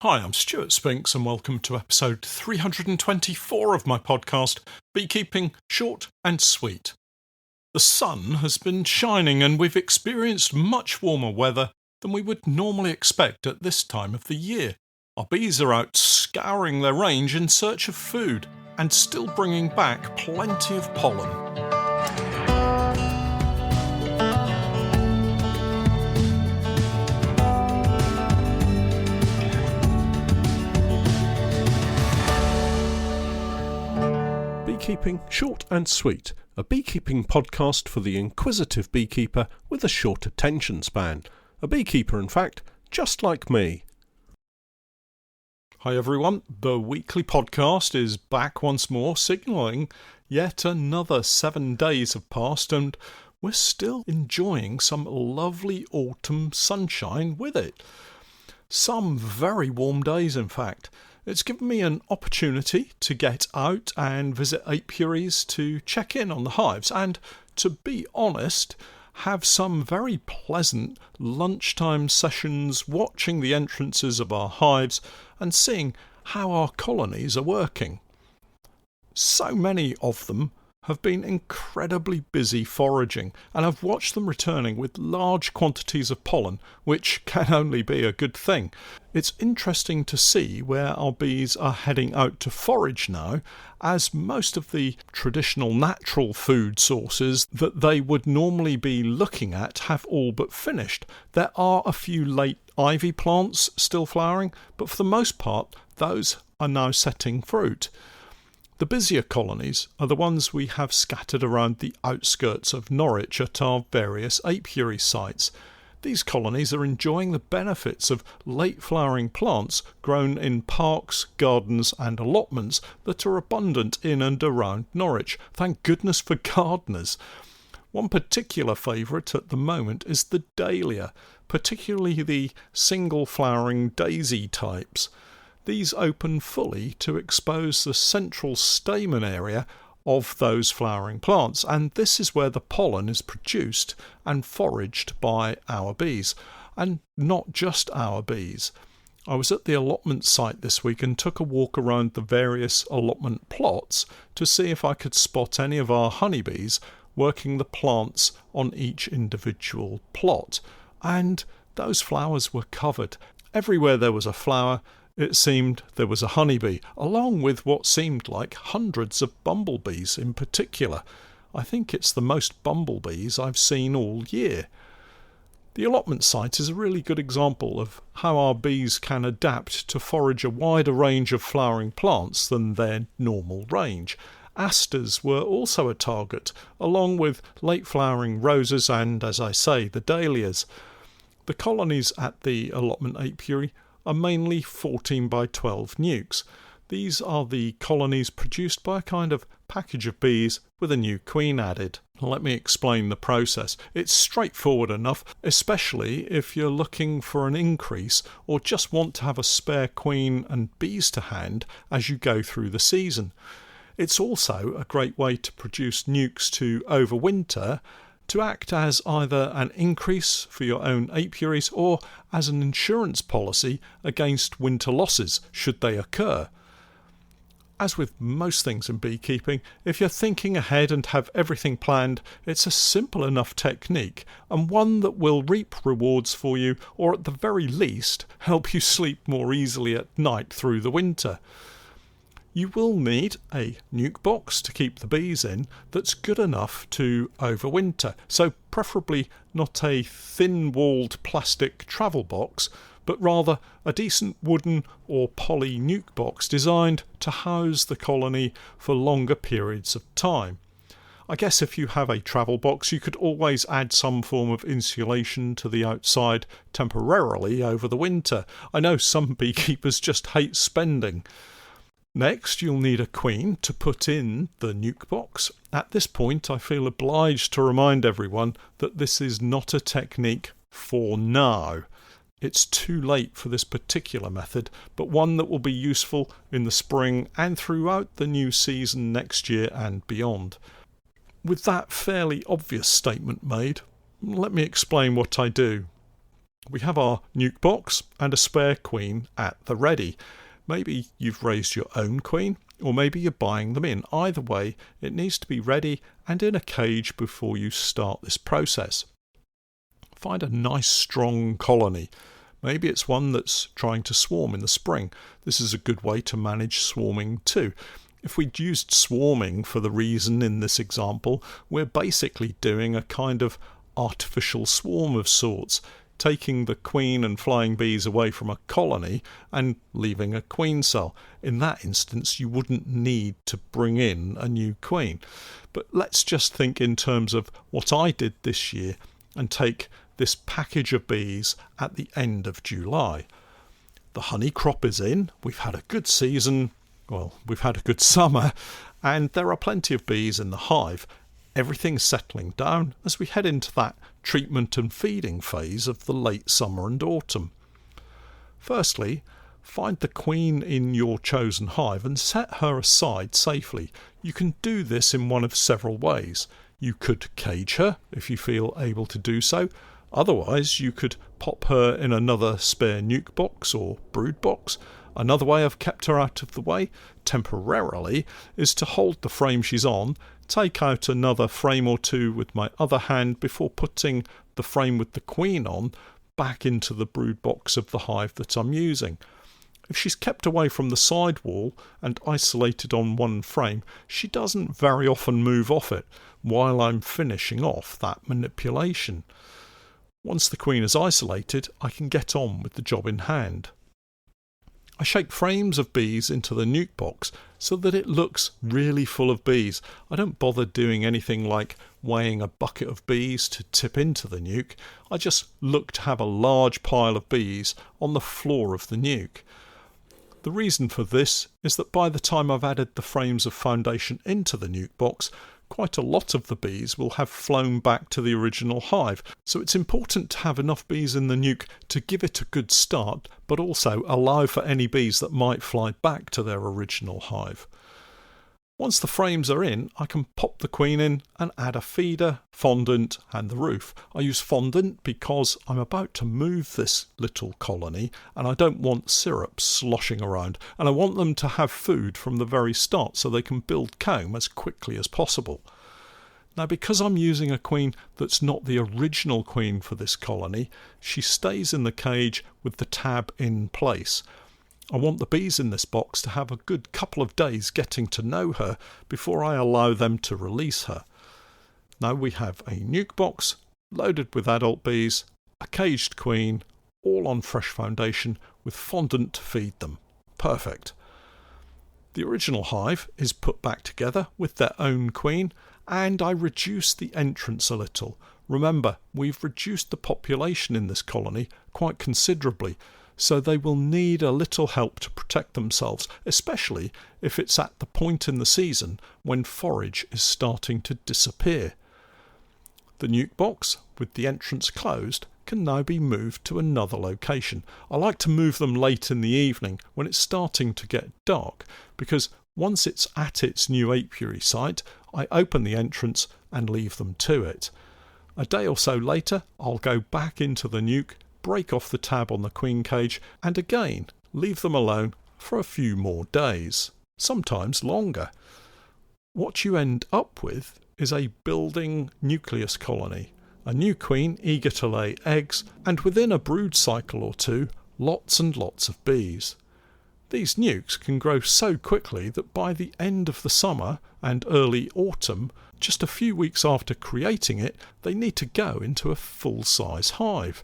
Hi, I'm Stewart Spinks and welcome to episode 324 of my podcast, Beekeeping Short and Sweet. The sun has been shining and we've experienced much warmer weather than we would normally expect at this time of the year. Our bees are out scouring their range in search of food and still bringing back plenty of pollen. Beekeeping Short and Sweet, a beekeeping podcast for the inquisitive beekeeper with a short attention span. A beekeeper, in fact, just like me. Hi everyone, the weekly podcast is back once more, signalling yet another 7 days have passed and we're still enjoying some lovely autumn sunshine with it. Some very warm days, in fact. It's given me an opportunity to get out and visit apiaries to check in on the hives and, to be honest, have some very pleasant lunchtime sessions watching the entrances of our hives and seeing how our colonies are working. So many of them have been incredibly busy foraging, and I've watched them returning with large quantities of pollen, which can only be a good thing. It's interesting to see where our bees are heading out to forage now, as most of the traditional natural food sources that they would normally be looking at have all but finished. There are a few late ivy plants still flowering, but for the most part, those are now setting fruit. The busier colonies are the ones we have scattered around the outskirts of Norwich at our various apiary sites. These colonies are enjoying the benefits of late flowering plants grown in parks, gardens and allotments that are abundant in and around Norwich. Thank goodness for gardeners. One particular favourite at the moment is the dahlia, particularly the single flowering daisy types. These open fully to expose the central stamen area of those flowering plants, and this is where the pollen is produced and foraged by our bees, and not just our bees. I was at the allotment site this week and took a walk around the various allotment plots to see if I could spot any of our honeybees working the plants on each individual plot, and those flowers were covered. Everywhere there was a flower, it seemed there was a honeybee, along with what seemed like hundreds of bumblebees in particular. I think it's the most bumblebees I've seen all year. The allotment site is a really good example of how our bees can adapt to forage a wider range of flowering plants than their normal range. Asters were also a target, along with late flowering roses and, as I say, the dahlias. The colonies at the allotment apiary are mainly 14 by 12 nukes. These are the colonies produced by a kind of package of bees with a new queen added. Let me explain the process. It's straightforward enough, especially if you're looking for an increase or just want to have a spare queen and bees to hand as you go through the season. It's also a great way to produce nukes to overwinter, to act as either an increase for your own apiaries or as an insurance policy against winter losses should they occur. As with most things in beekeeping, if you're thinking ahead and have everything planned, it's a simple enough technique and one that will reap rewards for you, or at the very least help you sleep more easily at night through the winter. You will need a nuke box to keep the bees in that's good enough to overwinter, so preferably not a thin-walled plastic travel box, but rather a decent wooden or poly nuke box designed to house the colony for longer periods of time. I guess if you have a travel box, you could always add some form of insulation to the outside temporarily over the winter. I know some beekeepers just hate spending. Next, you'll need a queen to put in the nuke box. At this point, I feel obliged to remind everyone that this is not a technique for now. It's too late for this particular method, but one that will be useful in the spring and throughout the new season next year and beyond. With that fairly obvious statement made, let me explain what I do. We have our nuke box and a spare queen at the ready. Maybe you've raised your own queen, or maybe you're buying them in. Either way, it needs to be ready and in a cage before you start this process. Find a nice strong colony. Maybe it's one that's trying to swarm in the spring. This is a good way to manage swarming too. If we'd used swarming for the reason in this example, we're basically doing a kind of artificial swarm of sorts, taking the queen and flying bees away from a colony and leaving a queen cell. In that instance, you wouldn't need to bring in a new queen. But let's just think in terms of what I did this year and take this package of bees at the end of July. The honey crop is in, we've had a good season, well, we've had a good summer, and there are plenty of bees in the hive. Everything's settling down as we head into that treatment and feeding phase of the late summer and autumn. Firstly, find the queen in your chosen hive and set her aside safely. You can do this in one of several ways. You could cage her if you feel able to do so. Otherwise, you could pop her in another spare nuke box or brood box. Another way I've kept her out of the way, temporarily, is to hold the frame she's on, take out another frame or two with my other hand before putting the frame with the queen on back into the brood box of the hive that I'm using. If she's kept away from the side wall and isolated on one frame, she doesn't very often move off it while I'm finishing off that manipulation. Once the queen is isolated, I can get on with the job in hand. I shake frames of bees into the nuke box so that it looks really full of bees. I don't bother doing anything like weighing a bucket of bees to tip into the nuke. I just look to have a large pile of bees on the floor of the nuke. The reason for this is that by the time I've added the frames of foundation into the nuke box, quite a lot of the bees will have flown back to the original hive. So it's important to have enough bees in the nuke to give it a good start, but also allow for any bees that might fly back to their original hive. Once the frames are in, I can pop the queen in and add a feeder, fondant and the roof. I use fondant because I'm about to move this little colony and I don't want syrup sloshing around, and I want them to have food from the very start so they can build comb as quickly as possible. Now, because I'm using a queen that's not the original queen for this colony, she stays in the cage with the tab in place. I want the bees in this box to have a good couple of days getting to know her before I allow them to release her. Now we have a nuke box loaded with adult bees, a caged queen, all on fresh foundation with fondant to feed them. Perfect. The original hive is put back together with their own queen, and I reduce the entrance a little. Remember, we've reduced the population in this colony quite considerably, so they will need a little help to protect themselves, especially if it's at the point in the season when forage is starting to disappear. The nuke box, with the entrance closed, can now be moved to another location. I like to move them late in the evening when it's starting to get dark, because once it's at its new apiary site, I open the entrance and leave them to it. A day or so later, I'll go back into the nuke, break off the tab on the queen cage, and again leave them alone for a few more days, sometimes longer. What you end up with is a building nucleus colony, a new queen eager to lay eggs, and within a brood cycle or two, lots and lots of bees. These nukes can grow so quickly that by the end of the summer and early autumn, just a few weeks after creating it, they need to go into a full-size hive.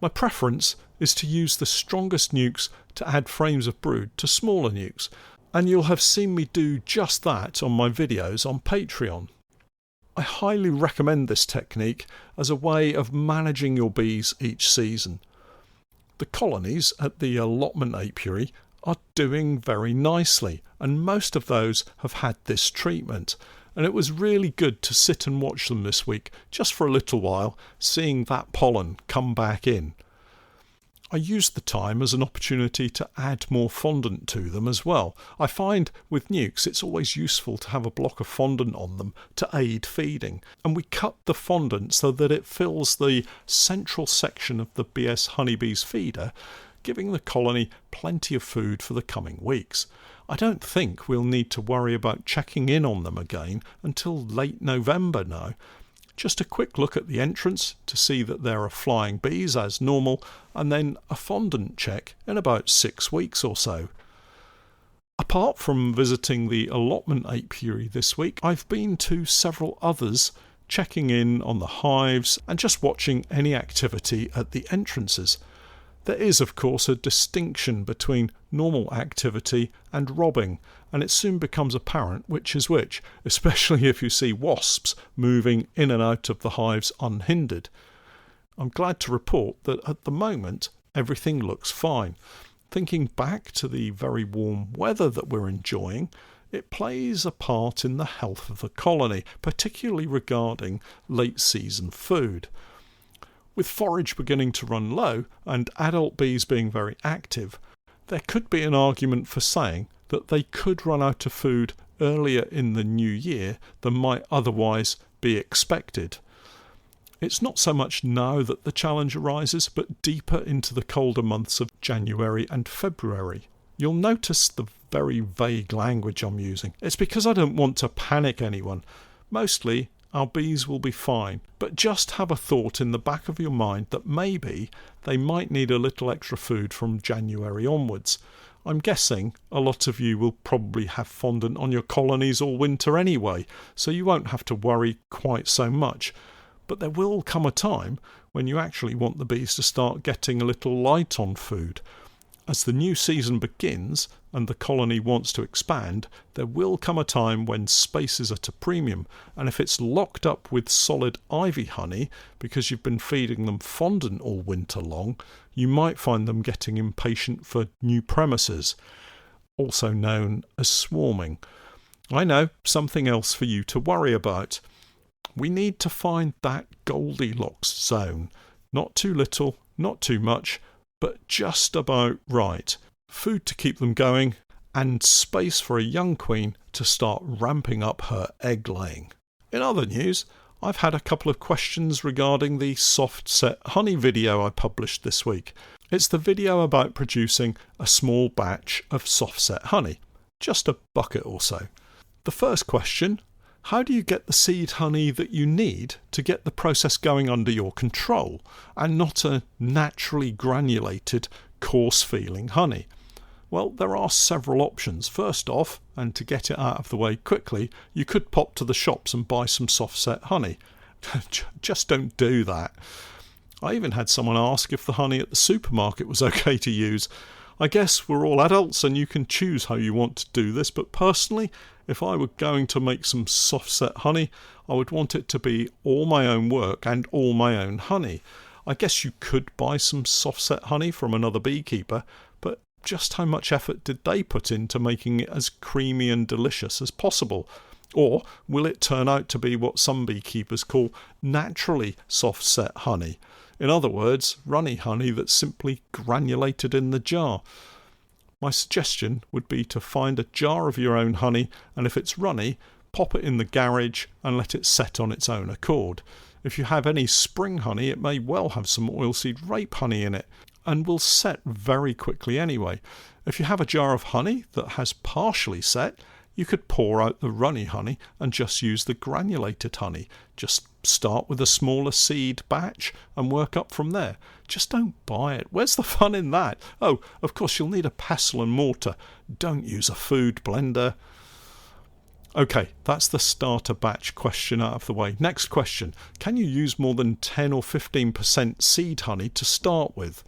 My preference is to use the strongest nukes to add frames of brood to smaller nukes, and you'll have seen me do just that on my videos on Patreon. I highly recommend this technique as a way of managing your bees each season. The colonies at the allotment apiary are doing very nicely, and most of those have had this treatment, and it was really good to sit and watch them this week, just for a little while, seeing that pollen come back in. I use the time as an opportunity to add more fondant to them as well. I find with nukes it's always useful to have a block of fondant on them to aid feeding, and we cut the fondant so that it fills the central section of the BS honeybee's feeder, giving the colony plenty of food for the coming weeks. I don't think we'll need to worry about checking in on them again until late November now. Just a quick look at the entrance to see that there are flying bees as normal, and then a fondant check in about 6 weeks or so. Apart from visiting the allotment apiary this week, I've been to several others, checking in on the hives and just watching any activity at the entrances. There is, of course, a distinction between normal activity and robbing, and it soon becomes apparent which is which, especially if you see wasps moving in and out of the hives unhindered. I'm glad to report that at the moment everything looks fine. Thinking back to the very warm weather that we're enjoying, it plays a part in the health of the colony, particularly regarding late season food. With forage beginning to run low and adult bees being very active, there could be an argument for saying that they could run out of food earlier in the new year than might otherwise be expected. It's not so much now that the challenge arises, but deeper into the colder months of January and February. You'll notice the very vague language I'm using. It's because I don't want to panic anyone. Mostly, our bees will be fine, but just have a thought in the back of your mind that maybe they might need a little extra food from January onwards. I'm guessing a lot of you will probably have fondant on your colonies all winter anyway, so you won't have to worry quite so much. But there will come a time when you actually want the bees to start getting a little light on food. As the new season begins and the colony wants to expand, there will come a time when space is at a premium, and if it's locked up with solid ivy honey because you've been feeding them fondant all winter long, you might find them getting impatient for new premises, also known as swarming. I know, something else for you to worry about. We need to find that Goldilocks zone. Not too little, not too much, but just about right. Food to keep them going, and space for a young queen to start ramping up her egg laying. In other news, I've had a couple of questions regarding the soft set honey video I published this week. It's the video about producing a small batch of soft set honey, just a bucket or so. The first question: how do you get the seed honey that you need to get the process going under your control and not a naturally granulated, coarse-feeling honey? Well, there are several options. First off, and to get it out of the way quickly, you could pop to the shops and buy some soft-set honey. Just don't do that. I even had someone ask if the honey at the supermarket was okay to use. I guess we're all adults and you can choose how you want to do this, but personally, if I were going to make some soft-set honey, I would want it to be all my own work and all my own honey. I guess you could buy some soft-set honey from another beekeeper, but just how much effort did they put into making it as creamy and delicious as possible? Or will it turn out to be what some beekeepers call naturally soft-set honey? In other words, runny honey that's simply granulated in the jar. My suggestion would be to find a jar of your own honey, and if it's runny, pop it in the garage and let it set on its own accord. If you have any spring honey, it may well have some oilseed rape honey in it, and will set very quickly anyway. If you have a jar of honey that has partially set, you could pour out the runny honey and just use the granulated honey. Just start with a smaller seed batch and work up from there. Just don't buy it. Where's the fun in that? Oh, of course you'll need a pestle and mortar. Don't use a food blender. Okay, that's the starter batch question out of the way. Next question. Can you use more than 10 or 15% seed honey to start with?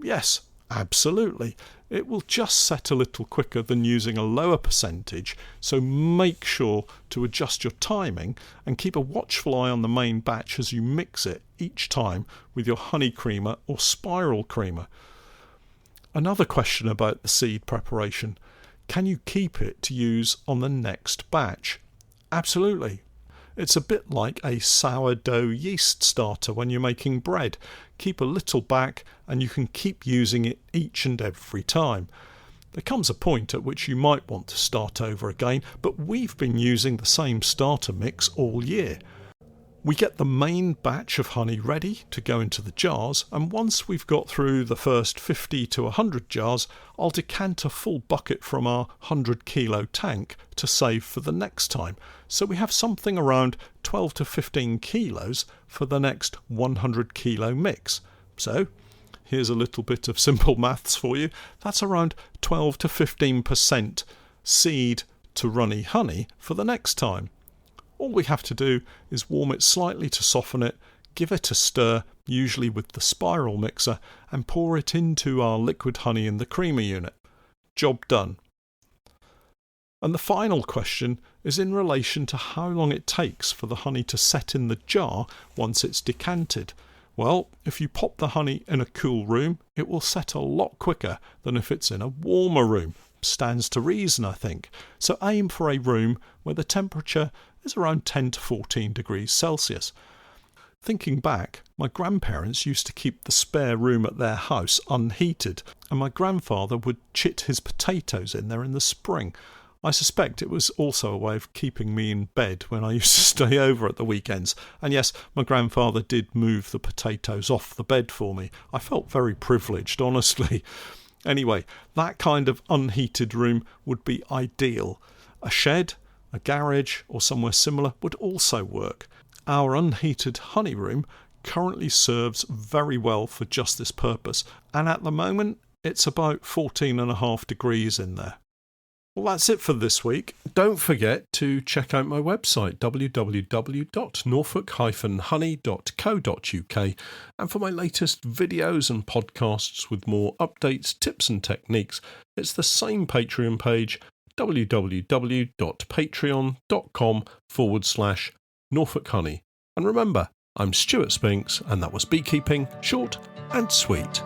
Yes, absolutely. It will just set a little quicker than using a lower percentage, so make sure to adjust your timing and keep a watchful eye on the main batch as you mix it each time with your honey creamer or spiral creamer. Another question about the seed preparation. Can you keep it to use on the next batch? Absolutely. It's a bit like a sourdough yeast starter when you're making bread. Keep a little back and you can keep using it each and every time. There comes a point at which you might want to start over again, but we've been using the same starter mix all year. We get the main batch of honey ready to go into the jars, and once we've got through the first 50 to 100 jars, I'll decant a full bucket from our 100 kilo tank to save for the next time. So we have something around 12 to 15 kilos for the next 100 kilo mix. So here's a little bit of simple maths for you. That's around 12 to 15% seed to runny honey for the next time. All we have to do is warm it slightly to soften it, give it a stir, usually with the spiral mixer, and pour it into our liquid honey in the creamer unit. Job done. And the final question is in relation to how long it takes for the honey to set in the jar once it's decanted. Well, if you pop the honey in a cool room, it will set a lot quicker than if it's in a warmer room. Stands to reason, I think. So aim for a room where the temperature is around 10 to 14 degrees Celsius. Thinking back, my grandparents used to keep the spare room at their house unheated, and my grandfather would chit his potatoes in there in the spring. I suspect it was also a way of keeping me in bed when I used to stay over at the weekends. And yes, my grandfather did move the potatoes off the bed for me. I felt very privileged, honestly. Anyway, that kind of unheated room would be ideal. A shed, a garage, or somewhere similar would also work. Our unheated honey room currently serves very well for just this purpose, and at the moment it's about 14.5 degrees in there. Well, that's it for this week. Don't forget to check out my website, www.norfolk-honey.co.uk, and for my latest videos and podcasts with more updates, tips and techniques, it's the same Patreon page, www.patreon.com/Norfolk Honey. And remember, I'm Stewart Spinks, and that was Beekeeping, short and sweet.